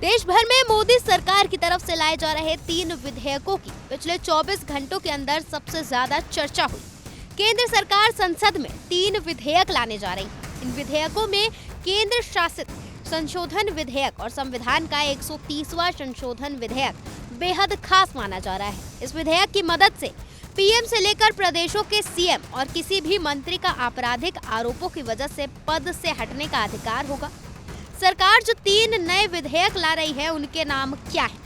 देश भर में मोदी सरकार की तरफ से लाए जा रहे 3 विधेयकों की पिछले 24 घंटों के अंदर सबसे ज्यादा चर्चा हुई। केंद्र सरकार संसद में 3 विधेयक लाने जा रही है। इन विधेयकों में केंद्र शासित संशोधन विधेयक और संविधान का 130वां संशोधन विधेयक बेहद खास माना जा रहा है। इस विधेयक की मदद से पीएम से लेकर प्रदेशों के सीएम और किसी भी मंत्री का आपराधिक आरोपों की वजह से पद से हटने का अधिकार होगा। सरकार जो 3 नए विधेयक ला रही है उनके नाम क्या है?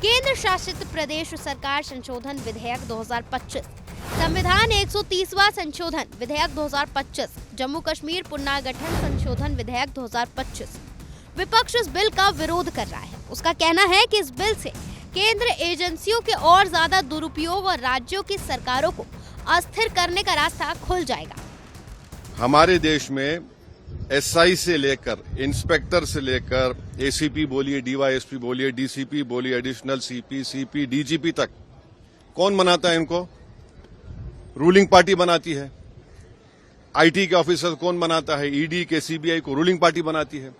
केंद्र शासित प्रदेश सरकार संशोधन विधेयक 2025, संविधान 130वां संशोधन विधेयक 2025, जम्मू कश्मीर पुनर्गठन संशोधन विधेयक 2025। विपक्ष इस बिल का विरोध कर रहा है। उसका कहना है कि इस बिल से केंद्र एजेंसियों के और ज्यादा दुरुपयोग और राज्यों की सरकारों को अस्थिर करने का रास्ता खुल जाएगा। हमारे देश में एसआई से लेकर इंस्पेक्टर से लेकर एसीपी बोलिए, डीवाईएसपी बोलिए, डीसीपी बोलिए, एडिशनल सीपी, सीपी, डीजीपी तक कौन बनाता है इनको? रूलिंग पार्टी बनाती है। आईटी के ऑफिसर कौन बनाता है? ईडी के, सीबीआई को रूलिंग पार्टी बनाती है।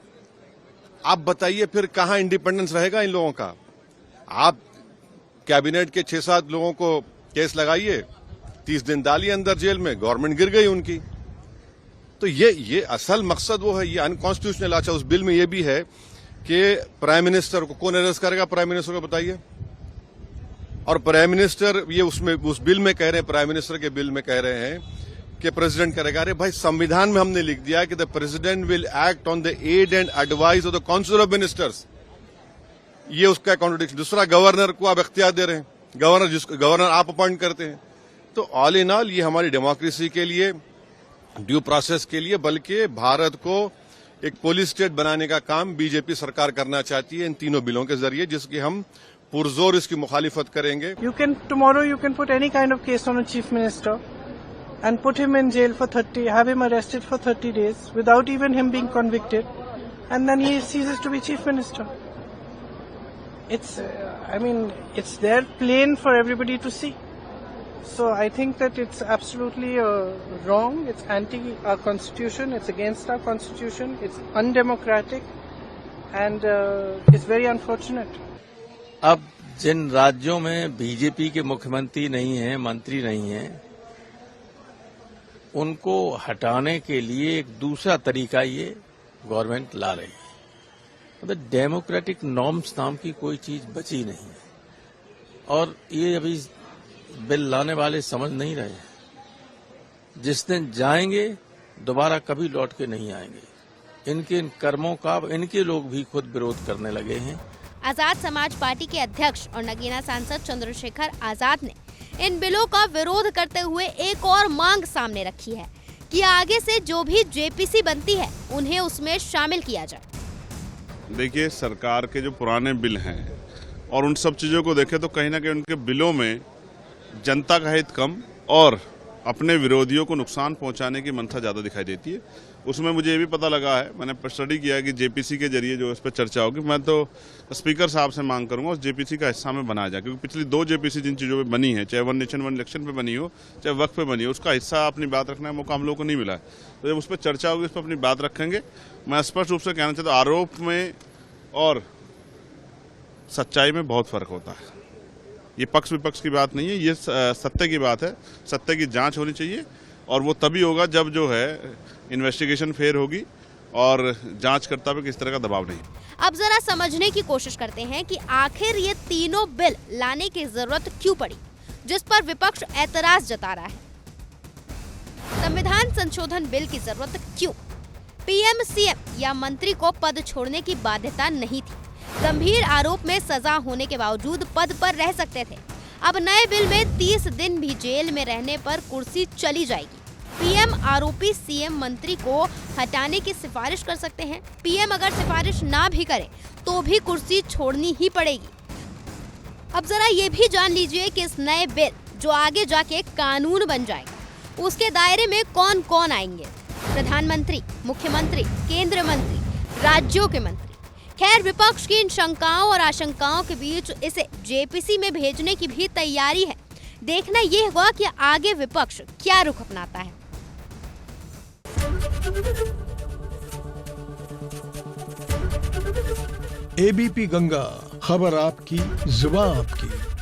आप बताइए फिर कहां इंडिपेंडेंस रहेगा इन लोगों का? आप कैबिनेट के 6-7 लोगों को केस लगाइए, 30 दिन डालिए अंदर जेल में, गवर्नमेंट गिर गई उनकी। तो ये असल मकसद वो है, ये अनकॉन्स्टिट्यूशनल। अच्छा, उस बिल में ये भी है कि प्राइम मिनिस्टर को कौन अरेस्ट करेगा? प्राइम मिनिस्टर को बताइए। और प्राइम मिनिस्टर ये उसमें उस बिल में कह रहे हैं, प्राइम मिनिस्टर के बिल में कह रहे हैं कि प्रेसिडेंट करेगा। अरे भाई, संविधान में हमने लिख दिया कि the president will act on the aid and advice of the council of ministers. ये उसका कॉन्ट्रडिक्शन। दूसरा, गवर्नर को आप इख्तियार दे रहे हैं, गवर्नर आप अपॉइंट करते हैं। तो ऑल इन ऑल ये हमारी डेमोक्रेसी के लिए, ड्यू प्रोसेस के लिए, बल्कि भारत को एक पुलिस स्टेट बनाने का काम बीजेपी सरकार करना चाहती है इन तीनों बिलों के जरिए, जिसकी हम पुरजोर इसकी मुखालिफत करेंगे। Tomorrow you can put any kind of case on a chief minister and put him in jail for 30, have him arrested for 30 days without even him being convicted, and then he ceases to be chief minister. It's there plain for everybody to see. So I think that it's absolutely wrong. It's anti our constitution. It's against our constitution. It's undemocratic, and it's very unfortunate. अब जिन राज्यों में BJP के मुख्यमंत्री नहीं हैं, मंत्री नहीं हैं, उनको हटाने के लिए एक दूसरा तरीका ये गवर्नमेंट ला रही है। मतलब डेमोक्रेटिक नॉर्म्स नाम की कोई चीज बची नहीं है, और ये अभी बिल लाने वाले समझ नहीं रहे हैं। जिस दिन जाएंगे दोबारा कभी लौट के नहीं आएंगे। इनके इन कर्मों का इनके लोग भी खुद विरोध करने लगे हैं। आजाद समाज पार्टी के अध्यक्ष और नगीना सांसद चंद्रशेखर आजाद ने इन बिलों का विरोध करते हुए एक और मांग सामने रखी है कि आगे से जो भी जेपीसी बनती है उन्हें उसमें शामिल किया जाए। देखिए, सरकार के जो पुराने बिल हैं और उन सब चीजों को देखें तो कहीं ना कहीं उनके बिलों में जनता का हित कम और अपने विरोधियों को नुकसान पहुंचाने की मंशा ज्यादा दिखाई देती है। उसमें मुझे ये भी पता लगा है, मैंने स्टडी किया कि जेपीसी के जरिए जो इस पर चर्चा होगी, मैं तो स्पीकर साहब से मांग करूंगा उस जेपीसी का हिस्सा में बनाया जाए, क्योंकि पिछली 2 जेपीसी जिन चीजों पे बनी है, चाहे वन नेशन वन इलेक्शन पे बनी हो, चाहे वक्त पे बनी हो, उसका हिस्सा अपनी बात रखने का मौका हम लोग को नहीं मिला है। तो जब उस पर चर्चा होगी, उस पर अपनी बात रखेंगे। मैं स्पष्ट रूप से कहना चाहता हूँ, आरोप में और सच्चाई में बहुत फर्क होता है। ये पक्ष विपक्ष की बात नहीं है, ये सत्य की बात है। सत्य की जांच होनी चाहिए, और वो तभी होगा जब जो है इन्वेस्टिगेशन फेयर होगी और जांचकर्ता पे किस तरह का दबाव नहीं। अब जरा समझने की कोशिश करते हैं कि आखिर ये तीनों बिल लाने की जरूरत क्यों पड़ी, जिस पर विपक्ष ऐतराज जता रहा है। संविधान संशोधन बिल की जरूरत क्यों? पीएम, सीएम या मंत्री को पद छोड़ने की बाध्यता नहीं थी। गंभीर आरोप में सजा होने के बावजूद पद पर रह सकते थे। अब नए बिल में 30 दिन भी जेल में रहने पर कुर्सी चली जाएगी। पीएम आरोपी सीएम मंत्री को हटाने की सिफारिश कर सकते हैं। पीएम अगर सिफारिश ना भी करे तो भी कुर्सी छोड़नी ही पड़ेगी। अब जरा ये भी जान लीजिए कि इस नए बिल जो आगे जाके कानून बन जाएगा, उसके दायरे में कौन कौन आएंगे? प्रधानमंत्री, मुख्यमंत्री, केंद्रीय मंत्री, राज्यों के मंत्री। खैर, विपक्ष की इन शंकाओं और आशंकाओं के बीच इसे जेपीसी में भेजने की भी तैयारी है। देखना ये होगा कि आगे विपक्ष क्या रुख अपनाता है। एबीपी गंगा, खबर आपकी, जुबान आपकी।